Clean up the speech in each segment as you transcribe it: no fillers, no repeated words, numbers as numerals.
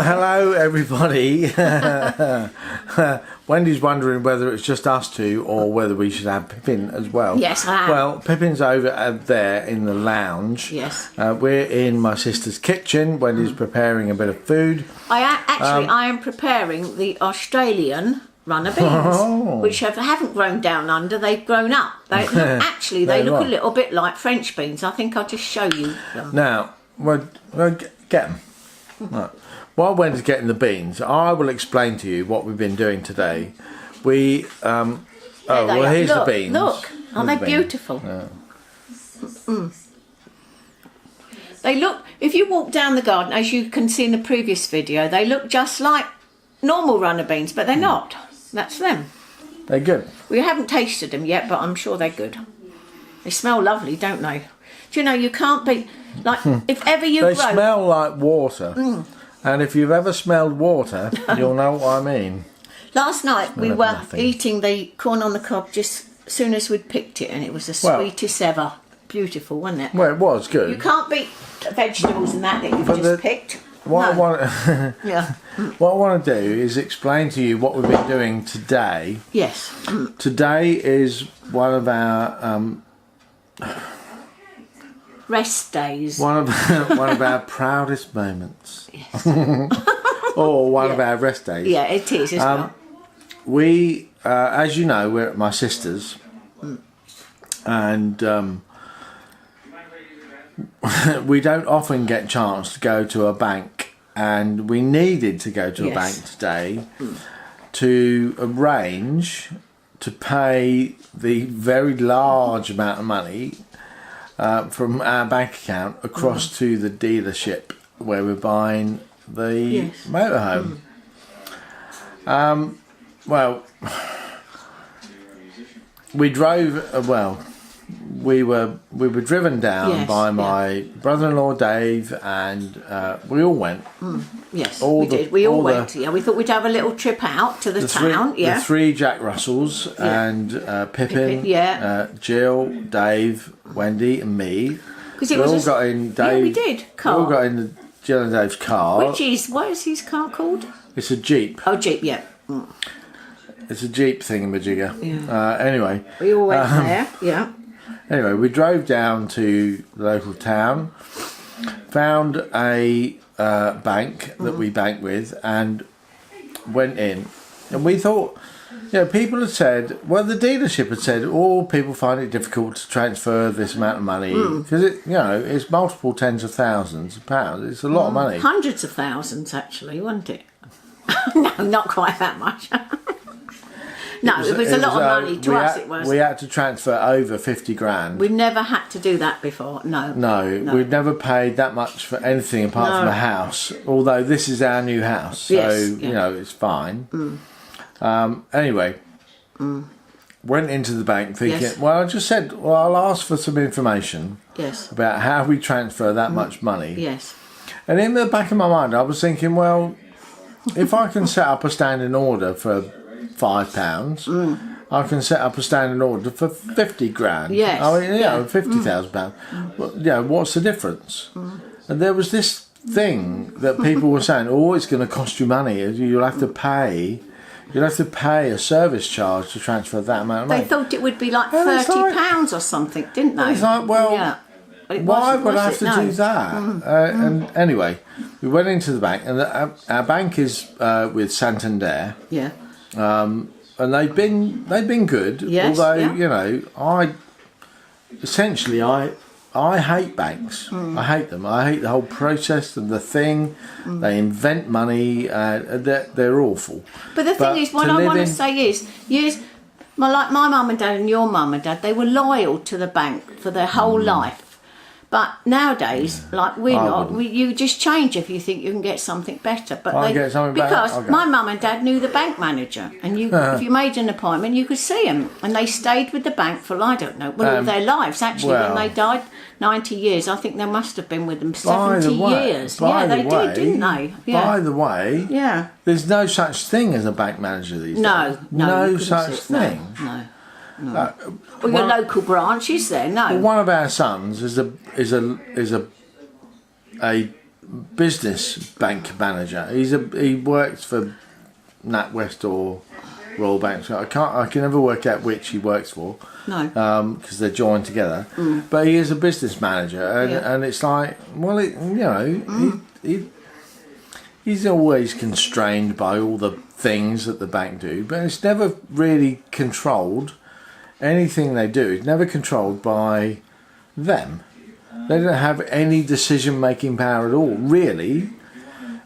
Hello everybody. Wendy's wondering whether it's just us two or whether we should have Pippin as well. Yes, I am. Well, Pippin's over there in the lounge. Yes. We're in my sister's kitchen. Wendy's preparing a bit of food. I am preparing the Australian runner beans, which haven't grown down under, they've grown up. They look a little bit like French beans. I think I'll just show you them. Now, we'll get them. Right. While Wendy's getting the beans, I will explain to you what we've been doing today. Here's the beans. Look, aren't they beautiful? Yeah. They look, if you walk down the garden, as you can see in the previous video, they look just like normal runner beans, but they're not. That's them. They're good. We haven't tasted them yet, but I'm sure they're good. They smell lovely, don't they? Do you know, you can't be, like, if ever you They smell like water. And if you've ever smelled water, you'll know what I mean. Last night we were eating the corn on the cob just as soon as we'd picked it, and it was the sweetest ever. Beautiful, wasn't it? Well, it was good. You can't beat vegetables and that you've just picked. What No. What I want to do is explain to you what we've been doing today. Yes. Today is one of our Rest days. one of our proudest moments. Yes. Or one of our rest days. Yeah, it is, isn't it? We, as you know, we're at my sister's, and we don't often get a chance to go to a bank, and we needed to go to a bank today to arrange to pay the very large amount of money from our bank account across to the dealership where we're buying the motorhome. Well, we drove. We were driven down by my brother-in-law Dave, and we all went. Yes, we did. We all went. We thought we'd have a little trip out to the town. The three Jack Russells and Pippin, Jill, Dave, Wendy, and me. Because it was got in Dave. Yeah, we did. Car. We all got in Jill and Dave's car. What is his car called? It's a Jeep. Oh, Jeep. Yeah. It's a Jeep thingamajigger. Yeah. Anyway. We all went there. Yeah. Anyway, we drove down to the local town, found a bank that we bank with, and went in. And we thought, people had said, the dealership had said, people find it difficult to transfer this amount of money because it's multiple tens of thousands of pounds. It's a lot of money. Hundreds of thousands, actually, wasn't it? No, not quite that much. No, it was a lot of money to us. It was. We had to transfer over 50 grand. We've never had to do that before. No. No, we've never paid that much for anything apart from a house. Although this is our new house, so it's fine. Anyway, went into the bank thinking. Well, I just said, I'll ask for some information. Yes. About how we transfer that much money. Yes. And in the back of my mind, I was thinking, well, if I can set up a standing order for £5, I can set up a standing order for 50 grand. Yes. I mean, £50,000. Well, what's the difference? And there was this thing that people were saying, it's going to cost you money. You'll have to pay. You'll have to pay a service charge to transfer that amount of money. They thought it would be like £30 or something, didn't they? It's like, why would I have to do that? And anyway, we went into the bank, and our bank is with Santander. Yeah. And they've been good. Yes, although I hate banks. I hate them. I hate the whole process and the thing. They invent money. They're awful. But the thing is, what I want to say is, like my mum and dad and your mum and dad, they were loyal to the bank for their whole life. But nowadays, like we're not, you just change if you think you can get something better. But because my mum and dad knew the bank manager, and if you made an appointment, you could see him, and they stayed with the bank for all their lives. Actually, when they died, 90 years, I think they must have been with them 70 years. They did, didn't they? Yeah. By the way, there's no such thing as a bank manager these days. No such thing. No. Or your local branch, is there? No. Well, one of our sons is a business bank manager. He works for NatWest or Royal Bank. So I can never work out which he works for. No. Because they're joined together. But he is a business manager, and it's like, well, he's always constrained by all the things that the bank do, but it's never really controlled. Anything they do is never controlled by them. They don't have any decision-making power at all, really.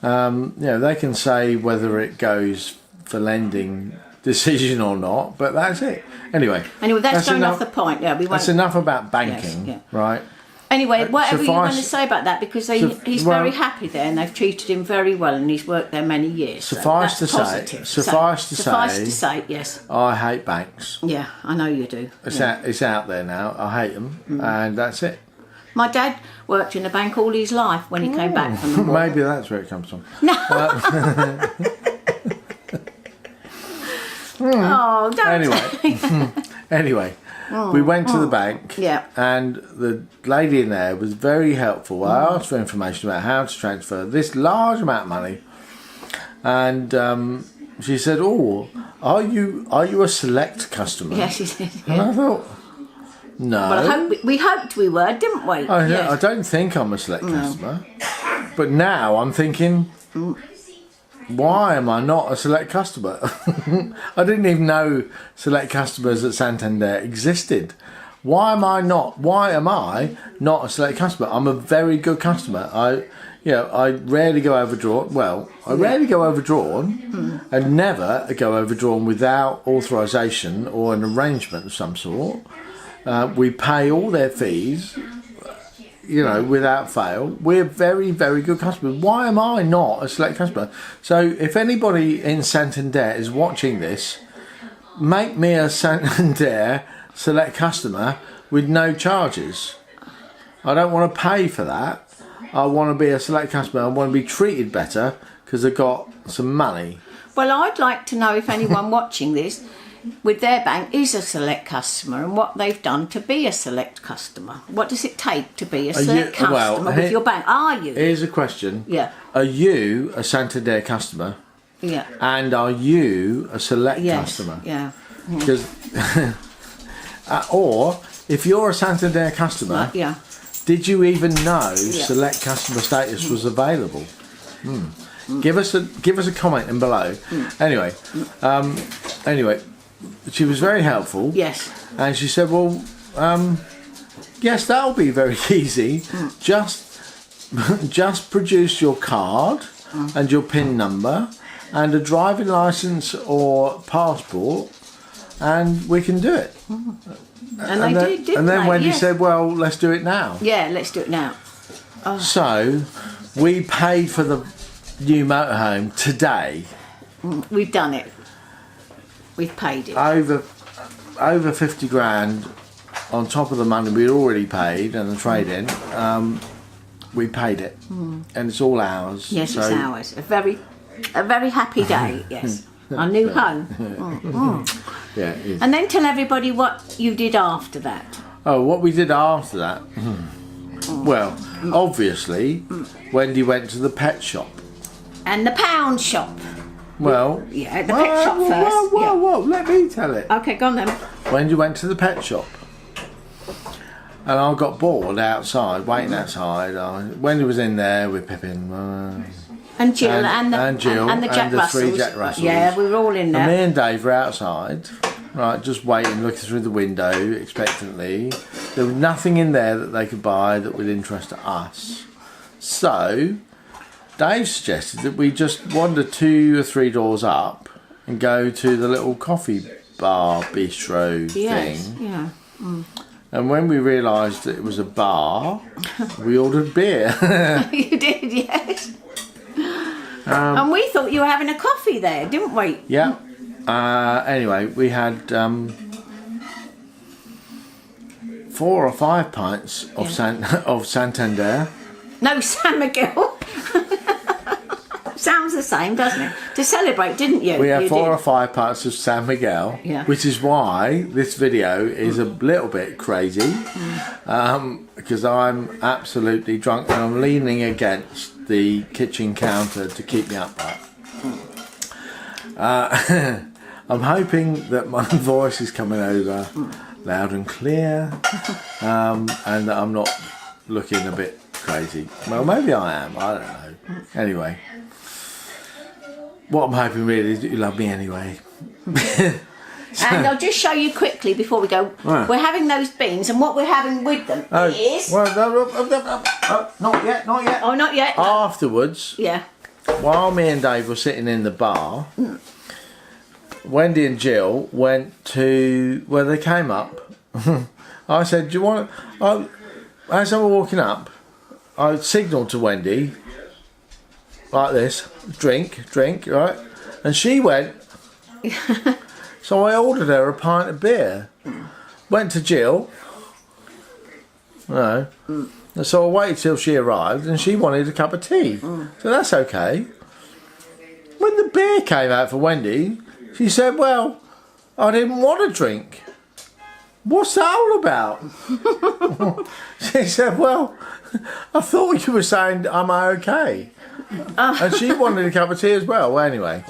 They can say whether it goes for lending decision or not, but that's it. Anyway, that's going off the point. Yeah, that's enough about banking, right? Anyway, whatever you want to say about that, because he's very happy there, and they've treated him very well, and he's worked there many years. Suffice to say, yes. I hate banks. Yeah, I know you do. It's out there now. I hate them, and that's it. My dad worked in a bank all his life when he came back from the war. Maybe that's where it comes from. No. Oh, don't. Anyway, we went to the bank, and the lady in there was very helpful. I asked for information about how to transfer this large amount of money, and she said, "Oh, are you a select customer?" Yes, she said. And I thought, no. Well, we hoped we were, didn't we? I don't think I'm a select customer, but now I'm thinking. Why am I not a select customer? I didn't even know select customers at Santander existed. Why am I not a select customer? I'm a very good customer. I rarely go overdrawn. Well, I rarely go overdrawn, and never go overdrawn without authorisation or an arrangement of some sort. We pay all their fees. Without fail. We're very, very good customers. Why am I not a select customer? So if anybody in Santander is watching this, make me a Santander select customer with no charges. I don't want to pay for that. I want to be a select customer. I want to be treated better because I've got some money. Well, I'd like to know if anyone watching this with their bank is a select customer, and what they've done to be a select customer. What does it take to be a select customer with your bank? Are you? Here's a question. Yeah. Are you a Santander customer? Yeah. And are you a select customer? Yeah. Because, or if you're a Santander customer, did you even know select customer status was available? Give us a comment in below. Anyway, she was very helpful. Yes. And she said, well, yes, that'll be very easy. Just produce your card and your PIN number and a driving licence or passport, and we can do it. And they did, didn't And then they? Wendy said, well, let's do it now. Yeah, let's do it now. Oh. So we paid for the new motorhome today. We've done it. We've paid it. Over 50 grand on top of the money we'd already paid and the trade-in. We paid it, and it's all ours. Yes, it's ours. A very happy day. Yes, our new home. Yeah. It is. And then tell everybody what you did after that. Oh, what we did after that? Well, obviously, Wendy went to the pet shop. And the pound shop. Well, the pet shop first. Whoa, let me tell it. Okay, go on then. Wendy went to the pet shop. And I got bored outside, waiting outside. Wendy was in there with Pippin. And Jill and Jill and the Jack Russells. 3 Jack Russells. Yeah, we were all in there. And me and Dave were outside, right, just waiting, looking through the window expectantly. There was nothing in there that they could buy that would interest us. So Dave suggested that we just wander 2 or 3 doors up and go to the little coffee bar bistro thing. Yeah. And when we realised that it was a bar, we ordered beer. You did, yes. And we thought you were having a coffee there, didn't we? Yeah. Anyway, we had 4 or 5 pints of Santander. No, San Miguel. Sounds the same, doesn't it? To celebrate, didn't you? We had You 4 did. or 5 pints of San Miguel, Yeah. which is why this video is a little bit crazy, because I'm absolutely drunk and I'm leaning against the kitchen counter to keep me upright. I'm hoping that my voice is coming over loud and clear, and that I'm not looking a bit crazy. Well, maybe I am, I don't know. Anyway, what I'm hoping really is that you love me anyway. And I'll just show you quickly before we go. Right. We're having those beans, and what we're having with them is... Well, not yet, not yet. Oh, not yet. Afterwards, Yeah. while me and Dave were sitting in the bar, Wendy and Jill went to where they came up. I said, do you want to... as they were walking up, I signalled to Wendy, like this, drink, right? And she went... So I ordered her a pint of beer. Went to Jill. No. And so I waited till she arrived and she wanted a cup of tea. So that's okay. When the beer came out for Wendy, she said, well, I didn't want a drink. What's that all about? She said, well, I thought you were saying, am I okay? And she wanted a cup of tea as well. Well, anyway.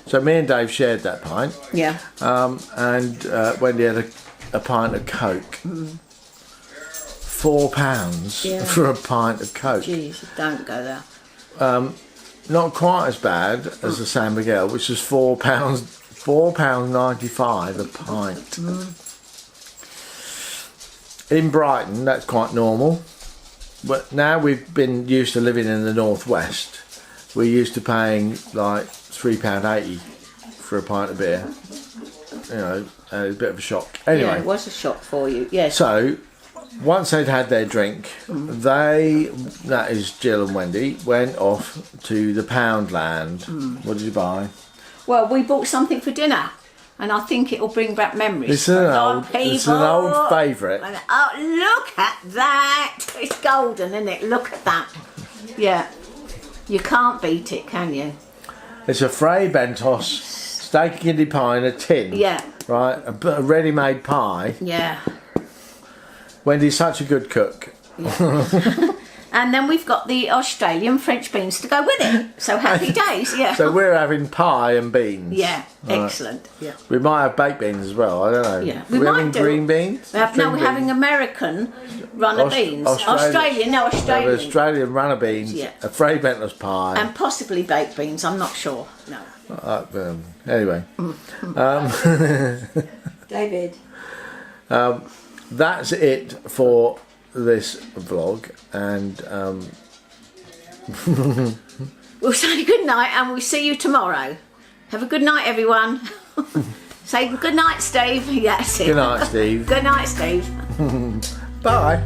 So me and Dave shared that pint. Yeah. And Wendy had a pint of Coke. £4 for a pint of Coke. Jeez, don't go there. Not quite as bad as the San Miguel, which was £4.95 a pint. In Brighton, that's quite normal. But now we've been used to living in the northwest. We're used to paying like £3.80 for a pint of beer. You know, and it's a bit of a shock. Anyway, Yeah, it was a shock for you. Yes. so once they'd had their drink, that is Jill and Wendy, went off to the Poundland. What did you buy? Well, we bought something for dinner, and I think it will bring back memories. It's an for a lot old, of it's an people. old favourite. And, oh, look at that! It's golden, isn't it? Look at that. Yeah. You can't beat it, can you? It's a Frey Bentos steak and kidney pie in a tin. Yeah. Right, a ready-made pie. Yeah. Wendy's such a good cook. And then we've got the Australian French beans to go with it. So happy days, yeah. So we're having pie and beans. Yeah, Right. excellent. Yeah. We might have baked beans as well. I don't know. Yeah, we we might having do. green beans? No, String we're having beans? American runner beans. Australian. Australian. Australian runner beans. Yeah. A Frey Bentos pie. And possibly baked beans, I'm not sure. No. Anyway. David. That's it for this vlog, and We'll say good night and we'll see you tomorrow. Have a good night, everyone. Say good night, Steve. Yes. good night, Steve. Good night, Steve. Bye.